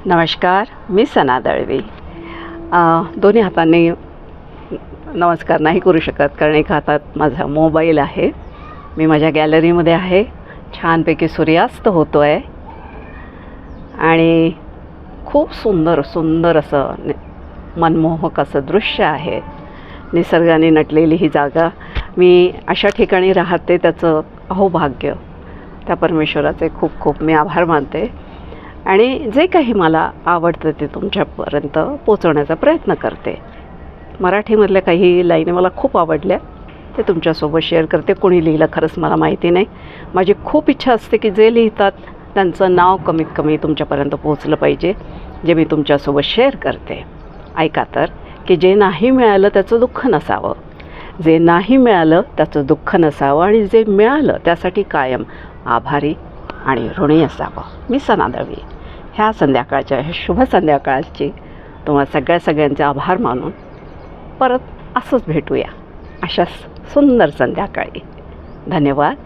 नमस्कार, मी सना दळवी. दोन्ही हातांनी नमस्कार नाही करू शकत कारण एक हातात माझा मोबाईल आहे. मी माझ्या गॅलरीमध्ये आहे. छानपैकी सूर्यास्त होतो आहे आणि खूप सुंदर सुंदर असं मनमोहक असं दृश्य आहे. निसर्गाने नटलेली ही जागा. मी अशा ठिकाणी राहते त्याचं अहोभाग्य. त्या परमेश्वराचे खूप खूप मी आभार मानते आणि जे काही मला आवडतं ते तुमच्यापर्यंत पोचवण्याचा प्रयत्न करते. मराठीमधल्या काही लाईनी मला खूप आवडल्या, ते तुमच्यासोबत शेअर करते. कोणी लिहिलं खरंच मला माहिती नाही. माझी खूप इच्छा असते की जे लिहितात त्यांचं नाव कमीत कमी तुमच्यापर्यंत पोचलं पाहिजे, जे मी तुमच्यासोबत शेअर करते. ऐका तर, की जे नाही मिळालं त्याचं दुःख नसावं, जे नाही मिळालं त्याचं दुःख नसावं आणि जे मिळालं त्यासाठी कायम आभारी आणि ऋणी असावं. मी सना दळवी. ह्या संध्याकाळच्या, ह्या शुभ संध्याकाळची तुम्हाला सगळ्यांचे आभार मानून परत असंच भेटूया अशा सुंदर संध्याकाळी. धन्यवाद.